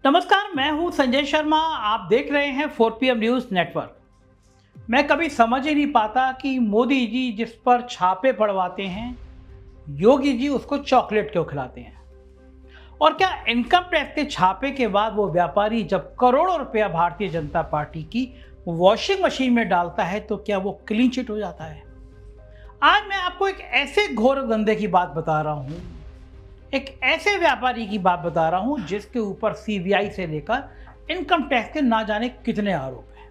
नमस्कार, मैं हूं संजय शर्मा। आप देख रहे हैं 4PM न्यूज़ नेटवर्क। मैं कभी समझ ही नहीं पाता कि मोदी जी जिस पर छापे पड़वाते हैं, योगी जी उसको चॉकलेट क्यों खिलाते हैं। और क्या इनकम टैक्स के छापे के बाद वो व्यापारी जब करोड़ों रुपया भारतीय जनता पार्टी की वॉशिंग मशीन में डालता है तो क्या वो क्लीन चिट हो जाता है। आज मैं आपको एक ऐसे घोर धंधे की बात बता रहा हूं, एक ऐसे व्यापारी की बात बता रहा हूं जिसके ऊपर सीबीआई से लेकर इनकम टैक्स के ना जाने कितने आरोप हैं।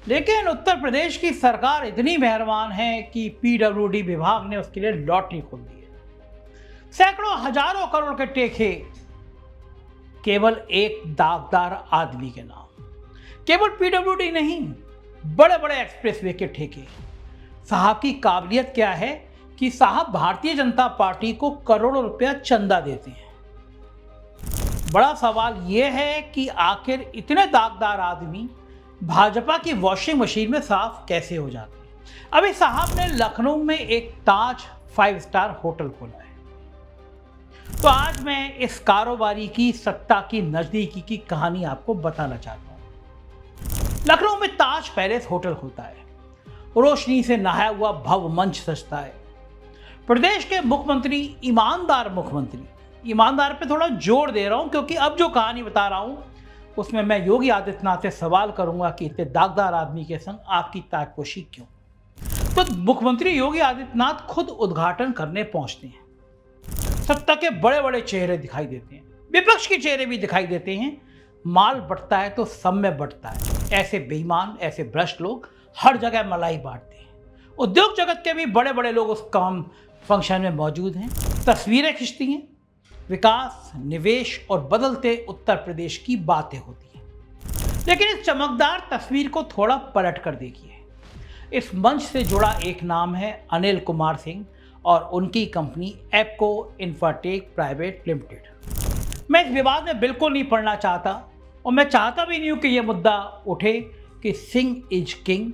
लेकिन उत्तर प्रदेश की सरकार इतनी मेहरबान है कि पीडब्ल्यूडी विभाग ने उसके लिए लॉटरी खोल दी है। सैकड़ों हजारों करोड़ के ठेके केवल एक दागदार आदमी के नाम। केवल पीडब्ल्यूडी नहीं, बड़े बड़े एक्सप्रेसवे के ठेके। साहब की काबिलियत क्या है कि साहब भारतीय जनता पार्टी को करोड़ों रुपया चंदा देते हैं। बड़ा सवाल यह है कि आखिर इतने दागदार आदमी भाजपा की वॉशिंग मशीन में साफ कैसे हो जाते हैं। अभी साहब ने लखनऊ में एक ताज 5 स्टार होटल खोला है। तो आज मैं इस कारोबारी की सत्ता की नजदीकी की कहानी आपको बताना चाहता हूं। लखनऊ में ताज पैलेस होटल होता है, रोशनी से नहाया हुआ भव्य मंच सजता है। प्रदेश के मुख्यमंत्री, ईमानदार पे थोड़ा जोर दे रहा हूं क्योंकि अब जो कहानी बता रहा हूं उसमें मैं योगी आदित्यनाथ से सवाल करूंगा कि इतने दागदार आदमी के संग आपकी ताजपोशी क्यों। तो मुख्यमंत्री योगी आदित्यनाथ खुद उद्घाटन करने पहुंचते हैं। सत्ता के बड़े बड़े चेहरे दिखाई देते हैं, विपक्ष के चेहरे भी दिखाई देते हैं। माल बंटता है तो सब में बंटता है। ऐसे बेईमान, ऐसे भ्रष्ट लोग हर जगह मलाई बांटते हैं। उद्योग जगत के भी बड़े बड़े लोग उस काम फंक्शन में मौजूद हैं, तस्वीरें खींचती हैं। विकास, निवेश और बदलते उत्तर प्रदेश की बातें होती हैं। लेकिन इस चमकदार तस्वीर को थोड़ा पलट कर देखिए। इस मंच से जुड़ा एक नाम है अनिल कुमार सिंह और उनकी company Apco Infratech private limited. मैं इस विवाद में बिल्कुल नहीं पड़ना चाहता और मैं चाहता भी नहीं हूं कि यह मुद्दा उठे कि सिंह इज किंग।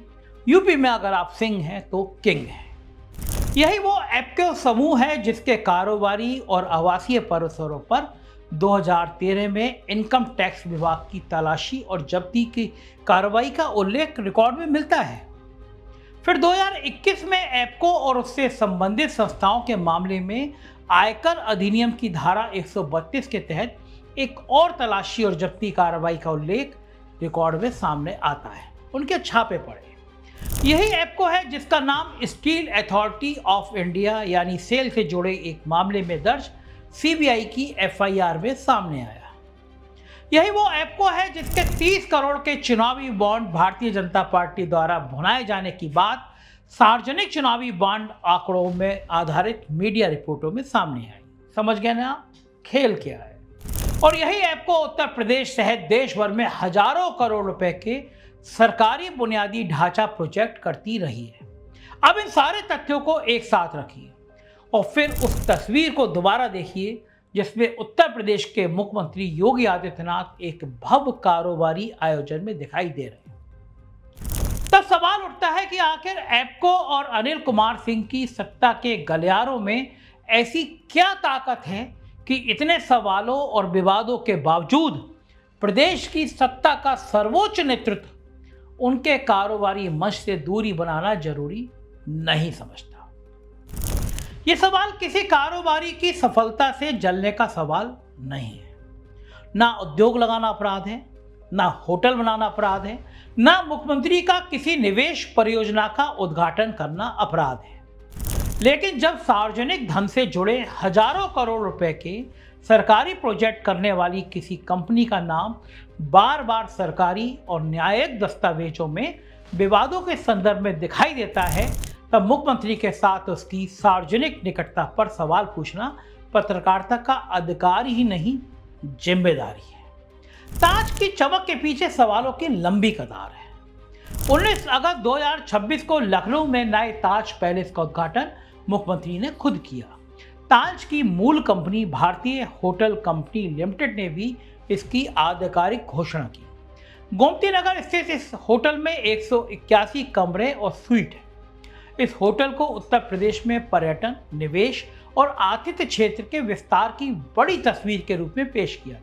यूपी में अगर आप सिंह हैं तो किंग हैं। यही वो एप्को समूह है जिसके कारोबारी और आवासीय परिसरों पर 2013 में इनकम टैक्स विभाग की तलाशी और जब्ती की कार्रवाई का उल्लेख रिकॉर्ड में मिलता है। फिर 2021 में एप्को और उससे संबंधित संस्थाओं के मामले में आयकर अधिनियम की धारा 132 के तहत एक और तलाशी और जब्ती कार्रवाई का उल्लेख रिकॉर्ड में सामने आता है। उनके छापे पड़े। यही एप्को है जिसका नाम स्टील अथॉरिटी ऑफ इंडिया यानी सेल से जुड़े एक मामले में दर्ज सीबीआई की एफआईआर में सामने आया। यही वो एप्को है जिसके 30 करोड़ के चुनावी बॉन्ड भारतीय जनता पार्टी द्वारा भुनाए जाने की बात सार्वजनिक चुनावी बॉन्ड आंकड़ों में आधारित मीडिया रिपोर्टों में सामने आई। समझ गए ना आप खेल क्या है। और यही एप्को उत्तर प्रदेश सहित देश भर में हजारों करोड़ रुपए के सरकारी बुनियादी ढांचा प्रोजेक्ट करती रही है। अब इन सारे तथ्यों को एक साथ रखिए और फिर उस तस्वीर को दोबारा देखिए जिसमें उत्तर प्रदेश के मुख्यमंत्री योगी आदित्यनाथ एक भव्य कारोबारी आयोजन में दिखाई दे रहे हैं। तब सवाल उठता है कि आखिर एप्को और अनिल कुमार सिंह की सत्ता के गलियारों में ऐसी क्या ताकत है कि इतने सवालों और विवादों के बावजूद प्रदेश की सत्ता का सर्वोच्च नेतृत्व उनके कारोबारी मंच से दूरी बनाना जरूरी नहीं समझता। यह सवाल किसी कारोबारी की सफलता से जलने का सवाल नहीं है। ना उद्योग लगाना अपराध है, ना होटल बनाना अपराध है, ना मुख्यमंत्री का किसी निवेश परियोजना का उद्घाटन करना अपराध है। लेकिन जब सार्वजनिक धन से जुड़े हजारों करोड़ रुपए के सरकारी प्रोजेक्ट करने वाली किसी कंपनी का नाम बार बार सरकारी और न्यायिक दस्तावेजों में विवादों के संदर्भ में दिखाई देता है, तब मुख्यमंत्री के साथ उसकी सार्वजनिक निकटता पर सवाल पूछना पत्रकारिता का अधिकार ही नहीं, जिम्मेदारी है। ताज की चमक के पीछे सवालों की लंबी कतार है। 19 अगस्त 2026 को लखनऊ में नए ताज पैलेस का उद्घाटन मुख्यमंत्री ने खुद किया। ताज की मूल कंपनी भारतीय होटल कंपनी लिमिटेड ने भी इसकी आधिकारिक घोषणा की। गोमती नगर स्थित इस होटल में 181 कमरे और स्वीट है। इस होटल को उत्तर प्रदेश में पर्यटन, निवेश और आतिथ्य क्षेत्र के विस्तार की बड़ी तस्वीर के रूप में पेश किया।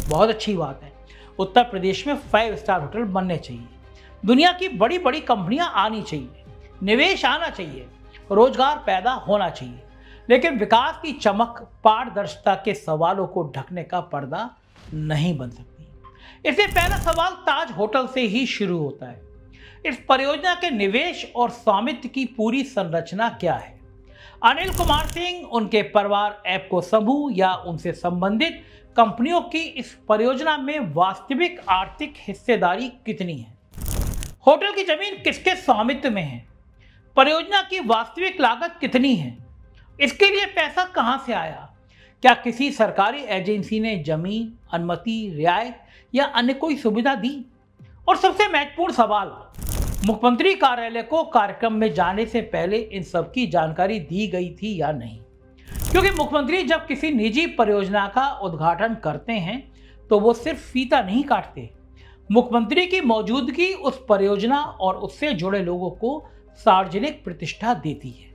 बहुत अच्छी बात है। उत्तर प्रदेश में 5 स्टार होटल बनने चाहिए, दुनिया की बड़ी बड़ी कंपनियां आनी चाहिए, निवेश आना चाहिए, रोजगार पैदा होना चाहिए, लेकिन विकास की चमक पारदर्शिता के सवालों को ढकने का पर्दा नहीं बन सकती। इसलिए पहला सवाल ताज होटल से ही शुरू होता है। इस परियोजना के निवेश और स्वामित्व की पूरी संरचना क्या है? अनिल कुमार सिंह, उनके परिवार, एप्को समूह या उनसे संबंधित कंपनियों की इस परियोजना में वास्तविक आर्थिक हिस्सेदारी कितनी है? होटल की जमीन किसके स्वामित्व में है? परियोजना की वास्तविक लागत कितनी है? इसके लिए पैसा कहां से आया? क्या किसी सरकारी एजेंसी ने जमीन, अनुमति, रियायत या अन्य कोई सुविधा दी? और सबसे महत्वपूर्ण सवाल, मुख्यमंत्री कार्यालय को कार्यक्रम में जाने से पहले इन सब की जानकारी दी गई थी या नहीं? क्योंकि मुख्यमंत्री जब किसी निजी परियोजना का उद्घाटन करते हैं तो वो सिर्फ फीता नहीं काटते। मुख्यमंत्री की मौजूदगी उस परियोजना और उससे जुड़े लोगों को सार्वजनिक प्रतिष्ठा देती है।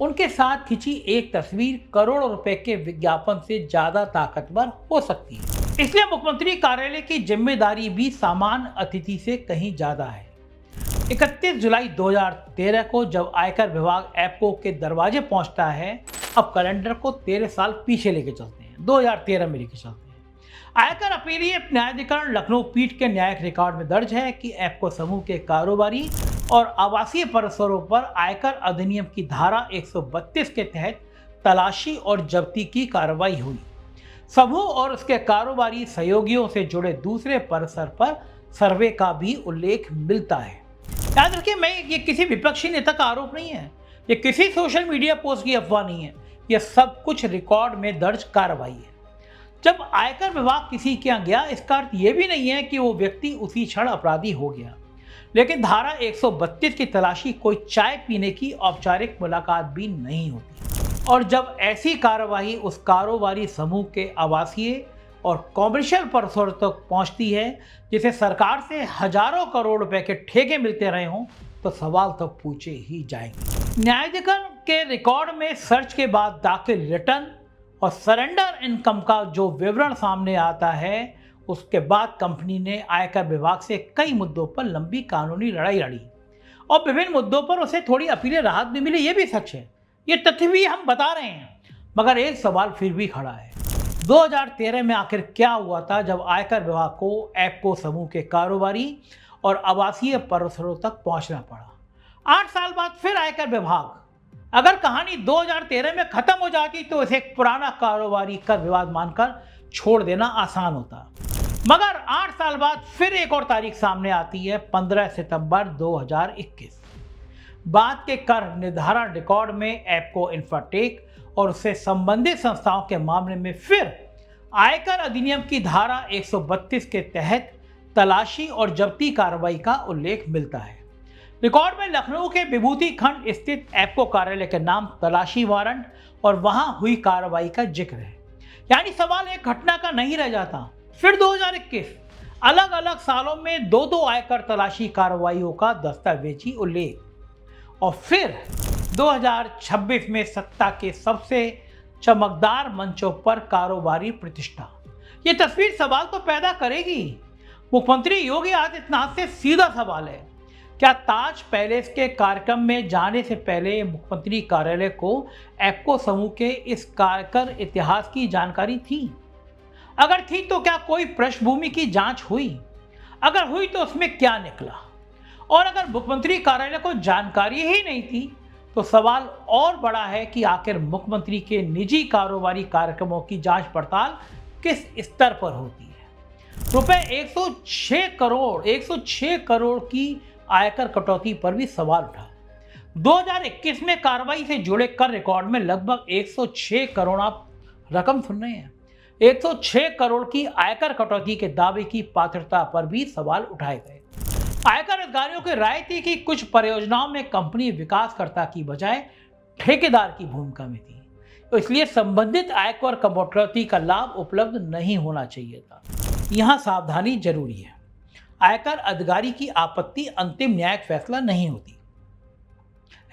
उनके साथ खिंची एक तस्वीर करोड़ों रुपए के विज्ञापन से ज्यादा ताकतवर हो सकती है। इसलिए मुख्यमंत्री कार्यालय की जिम्मेदारी भी सामान्य अतिथि से कहीं ज्यादा है। 31 जुलाई 2013 को जब आयकर विभाग एप्को के दरवाजे पहुंचता है, अब कैलेंडर को 13 साल पीछे लेके चलते हैं, 2013 में लेके चलते हैं। आयकर अपीलीय न्यायाधिकरण लखनऊ पीठ के न्यायिक रिकॉर्ड में दर्ज है कि एप्को समूह के कारोबारी और आवासीय परिसरों पर आयकर अधिनियम की धारा 132 के तहत तलाशी और जब्ती की कार्रवाई हुई। समूह और उसके कारोबारी सहयोगियों से जुड़े दूसरे परिसर पर सर्वे का भी उल्लेख मिलता है। याद रखिए, ये किसी विपक्षी नेता का आरोप नहीं है, ये किसी सोशल मीडिया पोस्ट की अफवाह नहीं है, यह सब कुछ रिकॉर्ड में दर्ज कार्रवाई है। जब आयकर विभाग किसी के यहाँ गया, इसका अर्थ ये भी नहीं है कि वो व्यक्ति उसी क्षण अपराधी हो गया, लेकिन धारा 132 की तलाशी कोई चाय पीने की औपचारिक मुलाकात भी नहीं होती। और जब ऐसी कार्रवाई उस कारोबारी समूह के आवासीय और कॉमर्शियल परिसर तक पहुंचती है जिसे सरकार से हजारों करोड़ रुपए के ठेके मिलते रहे हों, तो सवाल तो पूछे ही जाएंगे। न्यायाधिकरण के रिकॉर्ड में सर्च के बाद दाखिल रिटर्न और सरेंडर इनकम का जो विवरण सामने आता है, उसके बाद कंपनी ने आयकर विभाग से कई मुद्दों पर लंबी कानूनी लड़ाई लड़ी और विभिन्न मुद्दों पर उसे थोड़ी अपीलें राहत भी मिली। ये भी सच है, ये तथ्य भी हम बता रहे हैं, मगर एक सवाल फिर भी खड़ा है। 2013 में आखिर क्या हुआ था जब आयकर विभाग को एप्को समूह के कारोबारी और आवासीय परिसरों तक पहुंचना पड़ा? 8 साल बाद फिर आयकर विभाग, अगर कहानी 2013 में खत्म हो जाती तो इसे एक पुराना कारोबारी कर विवाद मानकर छोड़ देना आसान होता, मगर 8 साल बाद फिर एक और तारीख सामने आती है, 15 सितंबर 2021। बाद के कर निर्धारण रिकॉर्ड में एप्को इंफ्राटेक और उससे संबंधित संस्थाओं के मामले में फिर आयकर अधिनियम की धारा 132 के तहत तलाशी और जब्ती कार्रवाई का उल्लेख मिलता है। रिकॉर्ड में लखनऊ के विभूति खंड स्थित एप्को कार्यालय के नाम, तलाशी वारंट और वहां हुई कार्रवाई का जिक्र है। यानी सवाल एक घटना का नहीं रह जाता। फिर 2021 अलग अलग सालों में दो आयकर तलाशी कार्रवाइयों का दस्तावेजी उल्लेख, और फिर 2026 में सत्ता के सबसे चमकदार मंचों पर कारोबारी प्रतिष्ठा। ये तस्वीर सवाल तो पैदा करेगी। मुख्यमंत्री योगी आदित्यनाथ से सीधा सवाल है, क्या ताज पैलेस के कार्यक्रम में जाने से पहले मुख्यमंत्री कार्यालय को एप्को समूह के इस कार्यकर इतिहास की जानकारी थी? अगर थी तो क्या कोई पृष्ठभूमि की जांच हुई? अगर हुई तो उसमें क्या निकला? और अगर मुख्यमंत्री कार्यालय को जानकारी ही नहीं थी तो सवाल और बड़ा है कि आखिर मुख्यमंत्री के निजी कारोबारी कार्यक्रमों की जांच पड़ताल किस स्तर पर होती है? रुपए 106 करोड़ की आयकर कटौती पर भी सवाल उठा। 2021 में कार्रवाई से जुड़े कर रिकॉर्ड में लगभग 106 करोड़, आप रकम सुन रहे हैं, 106 करोड़ की आयकर कटौती के दावे की पात्रता पर भी सवाल उठाए गए। आयकर अधिकारियों की राय थी कि कुछ परियोजनाओं में कंपनी विकासकर्ता की बजाय ठेकेदार की भूमिका में थी, तो इसलिए संबंधित आयकर कटौती का लाभ उपलब्ध नहीं होना चाहिए था। यहाँ सावधानी जरूरी है। आयकर अधिकारी की आपत्ति अंतिम न्यायिक फैसला नहीं होती।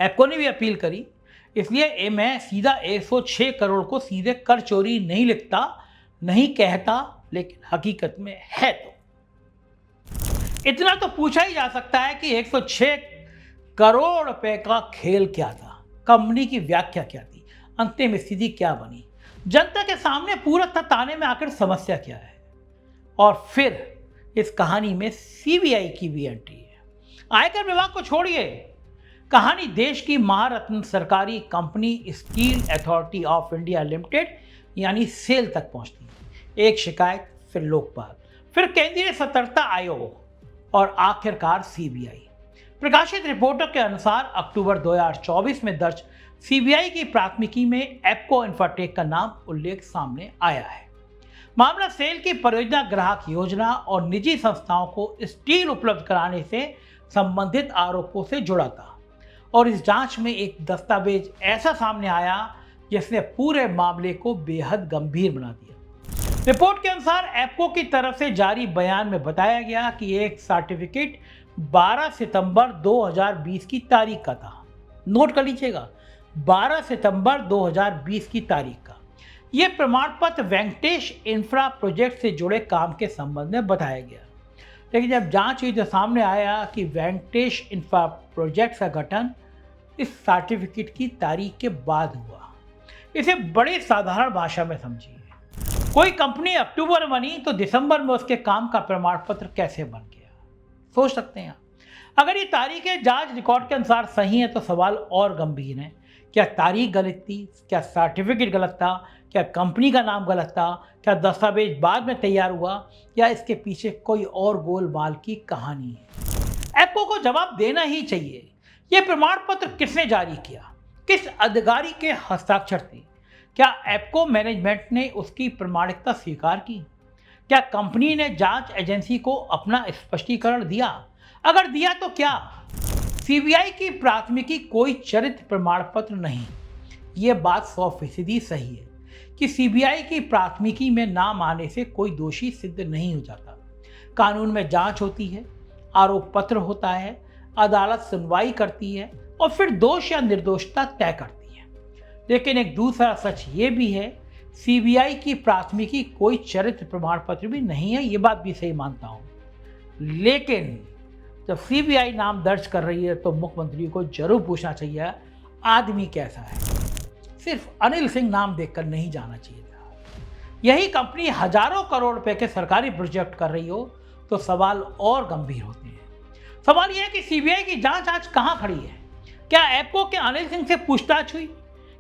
एप्को ने भी अपील करी, इसलिए मैं सीधा 106 करोड़ को सीधे कर चोरी नहीं लिखता, नहीं कहता, लेकिन हकीकत में है तो इतना तो पूछा ही जा सकता है कि 106 करोड़ रुपए का खेल क्या था, कंपनी की व्याख्या क्या थी, अंतिम स्थिति क्या बनी, जनता के सामने पूरा तथ्य आने में आखिर समस्या क्या है। और फिर इस कहानी में सीबीआई की भी एंट्री है। आयकर विभाग को छोड़िए, कहानी देश की महारत्न सरकारी company steel authority of India limited यानी सेल तक पहुंचती है। एक शिकायत, फिर लोकपाल, फिर केंद्रीय सतर्कता आयोग और आखिरकार सीबीआई। प्रकाशित रिपोर्टों के अनुसार अक्टूबर 2024 में दर्ज सीबीआई की प्राथमिकी में एप्को इंफ्राटेक का नाम उल्लेख सामने आया है। मामला सेल की परियोजना ग्राहक योजना और निजी संस्थाओं को स्टील उपलब्ध कराने से संबंधित आरोपों से जुड़ा था और इस जांच में एक दस्तावेज ऐसा सामने आया जिसने पूरे मामले को बेहद गंभीर बना दिया। रिपोर्ट के अनुसार एप्को की तरफ से जारी बयान में बताया गया कि एक सर्टिफिकेट 12 सितंबर 2020 की तारीख का था। नोट कर लीजिएगा, 12 सितंबर 2020 की तारीख का। यह प्रमाण पत्र वेंकटेश इंफ्रा प्रोजेक्ट से जुड़े काम के संबंध में बताया गया, लेकिन जब जांच हुई तो सामने आया कि वेंकटेश इंफ्रा प्रोजेक्ट का गठन इस सर्टिफिकेट की तारीख के बाद हुआ। इसे बड़ी साधारण भाषा में समझिए, कोई कंपनी अक्टूबर में बनी तो दिसंबर में उसके काम का प्रमाण पत्र कैसे बन गया, सोच सकते हैं। अगर ये तारीखें जांच रिकॉर्ड के अनुसार सही है तो सवाल और गंभीर है। क्या तारीख गलत थी, क्या सर्टिफिकेट गलत था, क्या कंपनी का नाम गलत था, क्या दस्तावेज बाद में तैयार हुआ, या इसके पीछे कोई और गोलमाल की कहानी है। एप्को को जवाब देना ही चाहिए। यह प्रमाण पत्र किसने जारी किया, किस अधिकारी के हस्ताक्षर थे, क्या एप्को मैनेजमेंट ने उसकी प्रामाणिकता स्वीकार की, क्या कंपनी ने जांच एजेंसी को अपना स्पष्टीकरण दिया, अगर दिया तो क्या। सीबीआई की प्राथमिकी कोई चरित्र प्रमाण पत्र नहीं। ये बात 100% सही है कि सीबीआई की प्राथमिकी में नाम आने से कोई दोषी सिद्ध नहीं हो जाता। कानून में जांच होती है, आरोप पत्र होता है, अदालत सुनवाई करती है और फिर दोष या निर्दोषता तय करती है। लेकिन एक दूसरा सच ये भी है, सीबीआई की प्राथमिकी कोई चरित्र प्रमाण पत्र भी नहीं है। ये बात भी सही मानता हूँ, लेकिन जब सीबीआई नाम दर्ज कर रही है तो मुख्यमंत्री को जरूर पूछना चाहिए आदमी कैसा है। सिर्फ अनिल सिंह नाम देखकर नहीं जाना चाहिए था। यही कंपनी हजारों करोड़ रुपए के सरकारी प्रोजेक्ट कर रही हो तो सवाल और गंभीर होते हैं। सवाल यह है कि सीबीआई की जांच आज कहां खड़ी है। क्या एप्को के अनिल सिंह से पूछताछ हुई,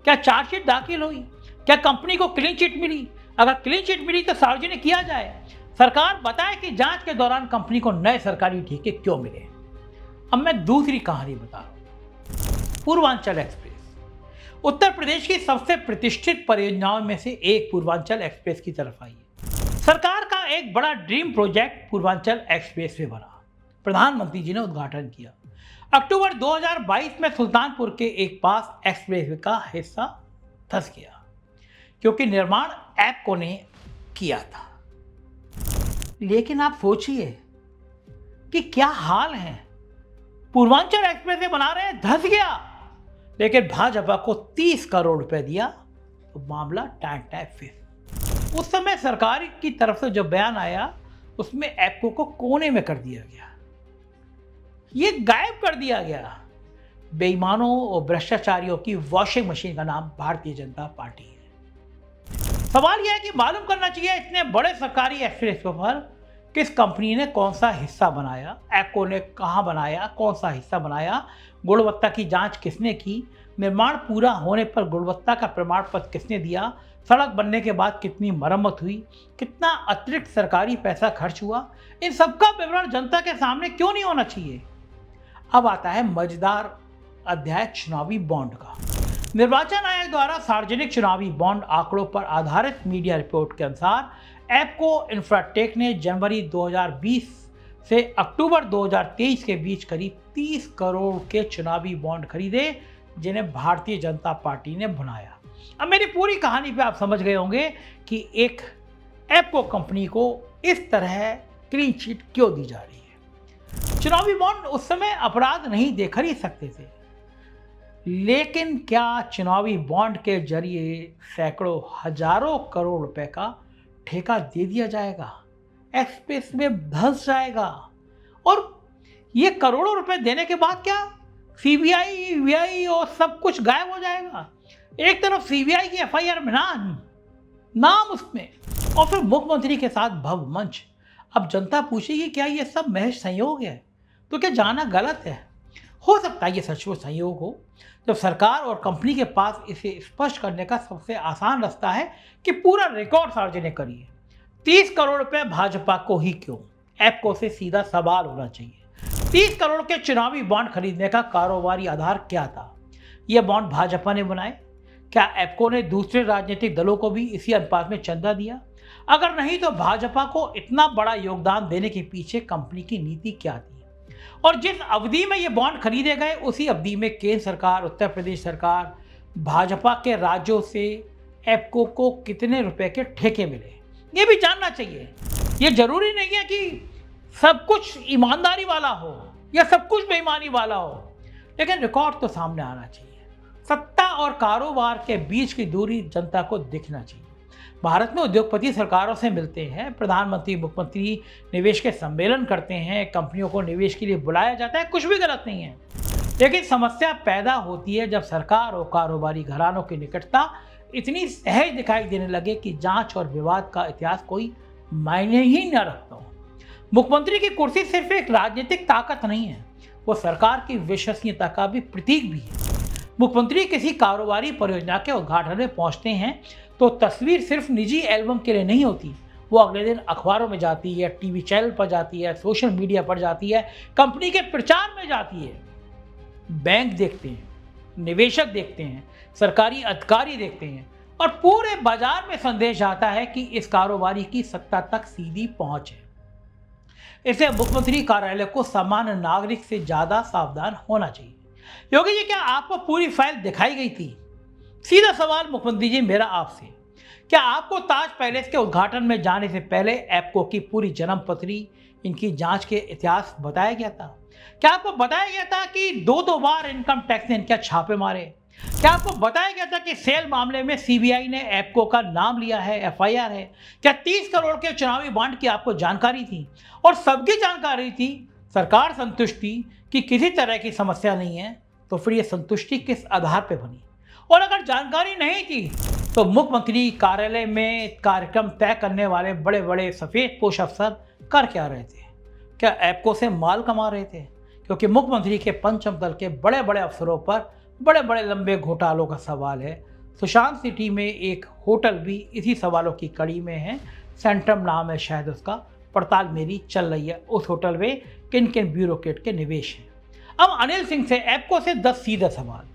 क्या चार्जशीट दाखिल हुई, क्या कंपनी को क्लीन चिट मिली, अगर क्लीन चिट मिली तो सार्वजनिक किया जाए। सरकार बताए कि जांच के दौरान कंपनी को नए सरकारी ठेके क्यों मिले। अब मैं दूसरी कहानी बता रहा हूं। पूर्वांचल एक्सप्रेस उत्तर प्रदेश की सबसे प्रतिष्ठित परियोजनाओं में से एक पूर्वांचल एक्सप्रेस की तरफ आई है। सरकार का एक बड़ा dream project Purvanchal express way बना। प्रधानमंत्री जी ने उद्घाटन किया। अक्टूबर 2022 में सुल्तानपुर के एक पास एक्सप्रेस वे का हिस्सा धंस गया क्योंकि निर्माण एप्को ने किया था। लेकिन आप सोचिए कि क्या हाल है, पूर्वांचल एक्सप्रेस वे बना रहे हैं, धंस गया, लेकिन भाजपा को 30 करोड़ रुपए दिया तो मामला टाइम फिर। उस समय सरकार की तरफ से जो बयान आया उसमें एप्को को कोने में कर दिया गया, ये गायब कर दिया गया। बेईमानों और भ्रष्टाचारियों की वॉशिंग मशीन का नाम भारतीय जनता पार्टी है। सवाल यह है कि मालूम करना चाहिए इतने बड़े सरकारी एक्सप्रेस पर किस कंपनी ने कौन सा हिस्सा बनाया, एप्को ने कहां बनाया, कौन सा हिस्सा बनाया, गुणवत्ता की जांच किसने की, निर्माण पूरा होने पर गुणवत्ता का प्रमाण पत्र किसने दिया, सड़क बनने के बाद कितनी मरम्मत हुई, कितना अतिरिक्त सरकारी पैसा खर्च हुआ, इन सबका विवरण जनता के सामने क्यों नहीं होना चाहिए। अब आता है मजेदार अध्याय चुनावी बॉन्ड का। निर्वाचन आयोग द्वारा सार्वजनिक चुनावी बॉन्ड आंकड़ों पर आधारित मीडिया रिपोर्ट के अनुसार एप्को इंफ्राटेक ने जनवरी 2020 से अक्टूबर 2023 के बीच करीब 30 करोड़ के चुनावी बॉन्ड खरीदे जिन्हें भारतीय जनता पार्टी ने बनाया। अब मेरी पूरी कहानी पे आप समझ गए होंगे कि एक एप्को कंपनी को इस तरह क्लीन चिट क्यों दी जा रही है। चुनावी बॉन्ड उस समय अपराध नहीं देख ही सकते थे, लेकिन क्या चुनावी बॉन्ड के जरिए सैकड़ों हजारों करोड़ रुपए का ठेका दे दिया जाएगा, एक्सप्रेस में धंस जाएगा। और ये करोड़ों रुपए देने के बाद क्या सीबीआई वीआई और सब कुछ गायब हो जाएगा। एक तरफ सीबीआई की एफआईआर में नाम उसमें, और फिर मुख्यमंत्री के साथ भव्य मंच। अब जनता पूछेगी क्या ये सब महज संयोग है? तो क्या जाना गलत है? हो सकता है ये सचमुच संयोग हो, जब सरकार और कंपनी के पास इसे स्पष्ट करने का सबसे आसान रास्ता है कि पूरा रिकॉर्ड सार्वजनिक करिए। 30 करोड़ रुपए भाजपा को ही क्यों? एप्को से सीधा सवाल होना चाहिए। 30 करोड़ के चुनावी बॉन्ड खरीदने का कारोबारी आधार क्या था? ये बॉन्ड भाजपा ने बनाए? क्या एप्को ने दूसरे राजनीतिक दलों को भी इसी अनुपात में चंदा दिया? अगर नहीं तो भाजपा को इतना बड़ा योगदान देने के पीछे कंपनी की नीति क्या थी? और जिस अवधि में ये बॉन्ड खरीदे गए उसी अवधि में केंद्र सरकार, उत्तर प्रदेश सरकार, भाजपा के राज्यों से एप्को को कितने रुपए के ठेके मिले, ये भी जानना चाहिए। ये जरूरी नहीं है कि सब कुछ ईमानदारी वाला हो या सब कुछ बेईमानी वाला हो, लेकिन रिकॉर्ड तो सामने आना चाहिए। सत्ता और कारोबार के बीच की दूरी जनता को दिखना चाहिए। भारत में उद्योगपति सरकारों से मिलते हैं, प्रधानमंत्री मुख्यमंत्री निवेश के सम्मेलन करते हैं, कंपनियों को निवेश के लिए बुलाया जाता है, कुछ भी गलत नहीं है। लेकिन समस्या पैदा होती है जब सरकार और कारोबारी घरानों की निकटता इतनी सहज दिखाई देने लगे कि जांच और विवाद का इतिहास कोई मायने ही न रखता हो। मुख्यमंत्री की कुर्सी सिर्फ एक राजनीतिक ताकत नहीं है, वो सरकार की विश्वसनीयता का भी प्रतीक भी है। मुख्यमंत्री किसी कारोबारी परियोजना के उद्घाटन में पहुंचते हैं तो तस्वीर सिर्फ निजी एल्बम के लिए नहीं होती, वो अगले दिन अखबारों में जाती है, टीवी चैनल पर जाती है, सोशल मीडिया पर जाती है, कंपनी के प्रचार में जाती है। बैंक देखते हैं, निवेशक देखते हैं, सरकारी अधिकारी देखते हैं और पूरे बाजार में संदेश आता है कि इस कारोबारी की सत्ता तक सीधी पहुंच है। इसलिए मुख्यमंत्री कार्यालय को सामान्य नागरिक से ज्यादा सावधान होना चाहिए। योगी जी, क्या आपको पूरी फाइल दिखाई गई थी? सीधा सवाल मुख्यमंत्री जी मेरा आपसे, क्या आपको ताज पैलेस के उद्घाटन में जाने से पहले एप्को की पूरी जन्म पत्री, इनकी जांच के इतिहास बताया गया था? क्या आपको बताया गया था कि दो बार इनकम टैक्स ने इनके छापे मारे? क्या आपको बताया गया था कि सेल मामले में सीबीआई ने एप्को का नाम लिया है, एफआईआर है? क्या 30 करोड़ के चुनावी बॉन्ड की आपको जानकारी थी? और सबकी जानकारी थी, सरकार संतुष्ट थी कि किसी तरह की समस्या नहीं है, तो फिर ये संतुष्टि किस आधार पर बनी? और अगर जानकारी नहीं थी तो मुख्यमंत्री कार्यालय में कार्यक्रम तय करने वाले बड़े बड़े सफेद पोश अफसर कर क्या रहे थे? क्या एप्को से माल कमा रहे थे? क्योंकि मुख्यमंत्री के पंचम दल के बड़े बड़े अफसरों पर बड़े बड़े लंबे घोटालों का सवाल है। सुशांत सिटी में एक होटल भी इसी सवालों की कड़ी में है, सेंट्रम नाम है शायद उसका। पड़ताल मेरी चल रही है उस होटल में किन किन ब्यूरोक्रेट के निवेश हैं। अब अनिल सिंह से एप्को से 10 सीधे सवाल।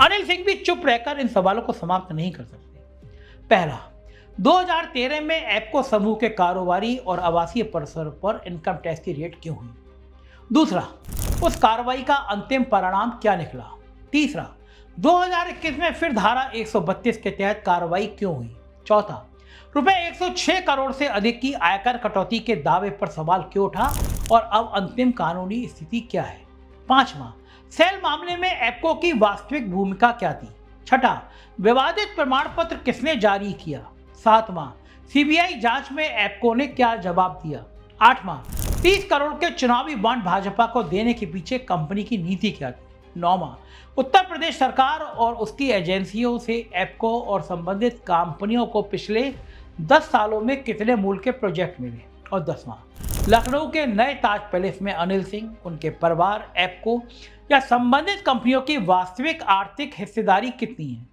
अनिल सिंह भी चुप रहकर इन सवालों को समाप्त नहीं कर सकते। पहला, 2013 में एप्को समूह के कारोबारी और आवासीय परिसरों पर इनकम टैक्स की रेट क्यों हुई? दूसरा, उस कार्रवाई का अंतिम परिणाम क्या निकला? तीसरा, 2021 में फिर धारा 132 के तहत कार्रवाई क्यों हुई? चौथा, रुपए 106 करोड़ से अधिक की आयकर कटौती के दावे पर सवाल क्यों उठा और अब अंतिम कानूनी स्थिति क्या है? पांचवा, सेल मामले में एप्को की वास्तविक भूमिका क्या थी? छठा, विवादित प्रमाण पत्र किसने जारी किया? सातवां, सीबीआई जांच में एप्को ने क्या जवाब दिया? आठवां, 30 करोड़ के चुनावी बॉन्ड भाजपा को देने के पीछे कंपनी की नीति क्या थी? नौवां, उत्तर प्रदेश सरकार और उसकी एजेंसियों से एप्को और संबंधित कंपनियों को पिछले 10 सालों में कितने मूल्य के प्रोजेक्ट मिले? और 10वां, लखनऊ के नए ताज पैलेस में अनिल सिंह, उनके परिवार, एप्को या संबंधित कंपनियों की वास्तविक आर्थिक हिस्सेदारी कितनी है?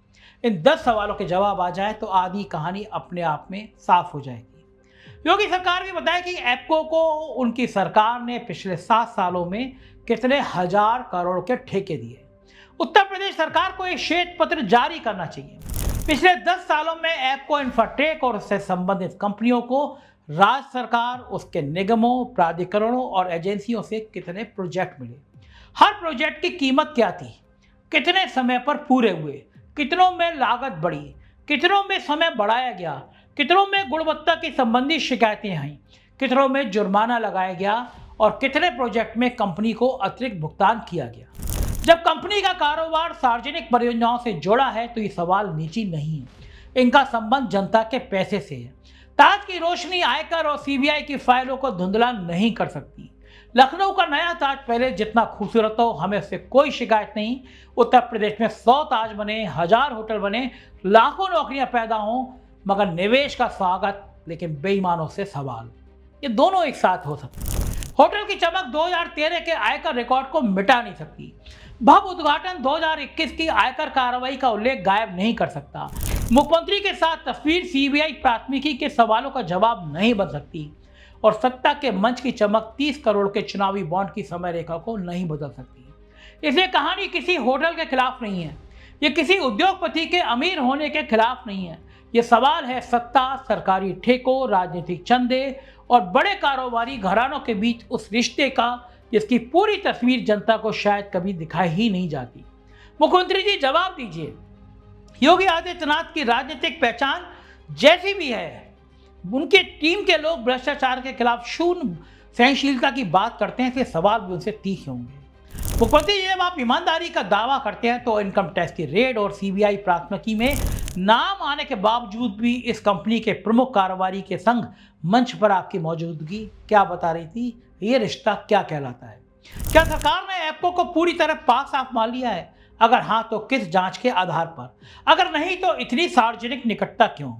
इन 10 सवालों के जवाब आ जाए तो आधी कहानी अपने आप में साफ हो जाएगी। योगी सरकार भी बताए कि एप्को को उनकी सरकार ने पिछले 7 सालों में कितने हजार करोड़ के ठेके दिए। उत्तर प्रदेश सरकार को एक श्वेत पत्र जारी करना चाहिए। पिछले 10 सालों में एप्को इंफ्राटेक और उससे संबंधित कंपनियों को राज्य सरकार, उसके निगमों, प्राधिकरणों और एजेंसियों से कितने प्रोजेक्ट मिले? हर प्रोजेक्ट की कीमत क्या थी? कितने समय पर पूरे हुए? कितनों में लागत बढ़ी? कितनों में समय बढ़ाया गया? कितनों में गुणवत्ता की संबंधी शिकायतें आई? कितनों में जुर्माना लगाया गया? और कितने प्रोजेक्ट में कंपनी को अतिरिक्त भुगतान किया गया? जब कंपनी का कारोबार सार्वजनिक परियोजनाओं से जुड़ा है तो ये सवाल निजी नहीं है, इनका संबंध जनता के पैसे से है। ताज की रोशनी आयकर और सीबीआई की फाइलों को धुंधला नहीं कर सकती। लखनऊ का नया ताज पहले जितना खूबसूरत हो, हमें उससे कोई शिकायत नहीं। उत्तर प्रदेश में 100 ताज बने, 1000 होटल बने, लाखों नौकरियां पैदा हों, मगर निवेश का स्वागत लेकिन बेईमानों से सवाल। ये दोनों एक साथ हो सकते हैं। होटल की चमक 2013 के आयकर रिकॉर्ड को मिटा नहीं सकती। भव्य उद्घाटन 2021 की आयकर कार्रवाई का उल्लेख गायब नहीं कर सकता। मुख्यमंत्री के साथ तस्वीर सीबीआई प्राथमिकी के सवालों का जवाब नहीं बन सकती। और सत्ता के मंच की चमक 30 करोड़ के चुनावी बॉन्ड की समय रेखा को नहीं बदल सकती। इसलिए कहानी किसी होटल के खिलाफ नहीं है, ये किसी उद्योगपति के अमीर होने के खिलाफ नहीं है। ये सवाल है सत्ता, सरकारी ठेकों, राजनीतिक चंदे और बड़े कारोबारी घरानों के बीच उस रिश्ते का जिसकी पूरी तस्वीर जनता को शायद कभी दिखाई ही नहीं जाती। मुख्यमंत्री जी जवाब दीजिए। योगी आदित्यनाथ की राजनीतिक पहचान जैसी भी है, उनके टीम के लोग भ्रष्टाचार के खिलाफ शून्य सहनशीलता की बात करते हैं, इसलिए सवाल भी उनसे तीखे होंगे। मुख्यमंत्री जी, जब आप ईमानदारी का दावा करते हैं तो इनकम टैक्स की रेड और सीबीआई प्राथमिकी में नाम आने के बावजूद भी इस कंपनी के प्रमुख कारोबारी के संग मंच पर आपकी मौजूदगी क्या बता रही थी? ये रिश्ता क्या कहलाता है? क्या सरकार ने एप्को को पूरी तरह पाक साफ मान लिया है? अगर हाँ तो किस जांच के आधार पर? अगर नहीं तो इतनी सार्वजनिक निकटता क्यों?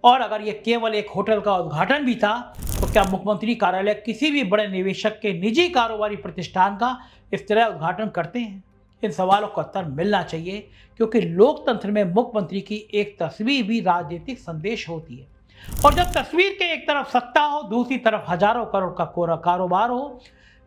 और अगर ये केवल एक होटल का उद्घाटन भी था तो क्या मुख्यमंत्री कार्यालय किसी भी बड़े निवेशक के निजी कारोबारी प्रतिष्ठान का इस तरह उद्घाटन करते हैं? इन सवालों का उत्तर मिलना चाहिए, क्योंकि लोकतंत्र में मुख्यमंत्री की एक तस्वीर भी राजनीतिक संदेश होती है। और जब तस्वीर के एक तरफ सत्ता हो, दूसरी तरफ हजारों करोड़ का कोरा कारोबार हो,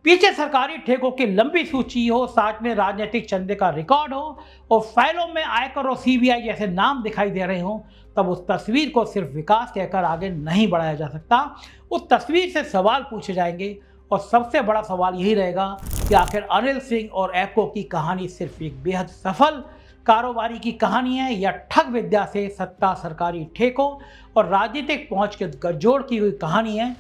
पीछे सरकारी ठेकों की लंबी सूची हो, साथ में राजनीतिक चंदे का रिकॉर्ड हो और फाइलों में आयकर और सीबीआई जैसे नाम दिखाई दे रहे हों, तब उस तस्वीर को सिर्फ विकास कहकर आगे नहीं बढ़ाया जा सकता। उस तस्वीर से सवाल पूछे जाएंगे और सबसे बड़ा सवाल यही रहेगा कि आखिर अनिल सिंह और एप्को की कहानी सिर्फ एक बेहद सफल कारोबारी की कहानी है या ठग विद्या से सत्ता, सरकारी ठेकों और राजनीतिक पहुंच के गठजोड़ की हुई कहानी है,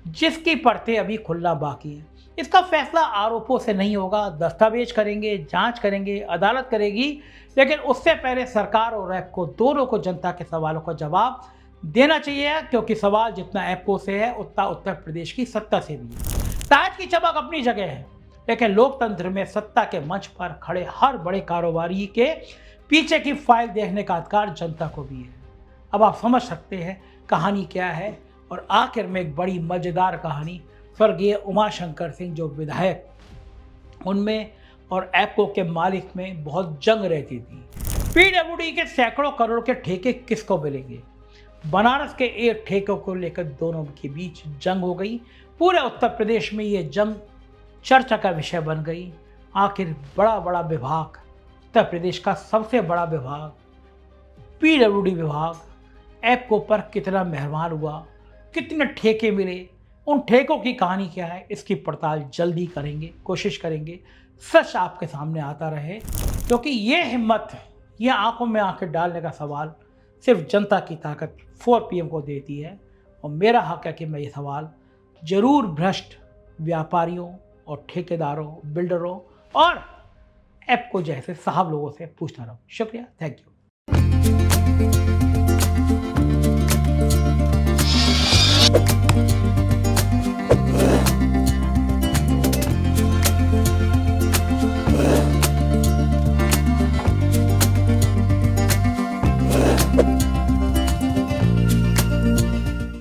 जिसकी परतें अभी खुलना बाकी है। इसका फैसला आरोपों से नहीं होगा। दस्तावेज करेंगे, जांच करेंगे, अदालत करेगी, लेकिन उससे पहले सरकार और एप्को दोनों को जनता के सवालों का जवाब देना चाहिए, क्योंकि सवाल जितना एप्को से है उतना उत्तर प्रदेश की सत्ता से भी है। ताज की चमक अपनी जगह है, लेकिन लोकतंत्र में सत्ता के मंच पर खड़े हर बड़े कारोबारी के पीछे की फाइल देखने का अधिकार जनता को भी है। अब आप समझ सकते हैं कहानी क्या है। और आखिर में एक बड़ी मजेदार कहानी, स्वर्गीय उमाशंकर सिंह जो विधायक, उनमें और एप्को के मालिक में बहुत जंग रहती थी। पीडब्ल्यूडी के सैकड़ों करोड़ के ठेके किसको मिलेंगे? बनारस के एक ठेकों को लेकर दोनों के बीच जंग हो गई। पूरे उत्तर प्रदेश में ये जंग चर्चा का विषय बन गई। आखिर बड़ा बड़ा विभाग, उत्तर प्रदेश का सबसे बड़ा विभाग पीडब्ल्यूडी विभाग, एप्को पर कितना मेहरबान हुआ, कितने ठेके मिले, उन ठेकों की कहानी क्या है, इसकी पड़ताल जल्दी करेंगे, कोशिश करेंगे सच आपके सामने आता रहे। क्योंकि ये हिम्मत, ये आंखों में आंखें डालने का सवाल सिर्फ जनता की ताकत 4 PM को देती है। और मेरा हक है कि मैं ये सवाल जरूर भ्रष्ट व्यापारियों और ठेकेदारों, बिल्डरों और एप्को जैसे साहब लोगों से पूछता रहूँ। शुक्रिया, थैंक यू।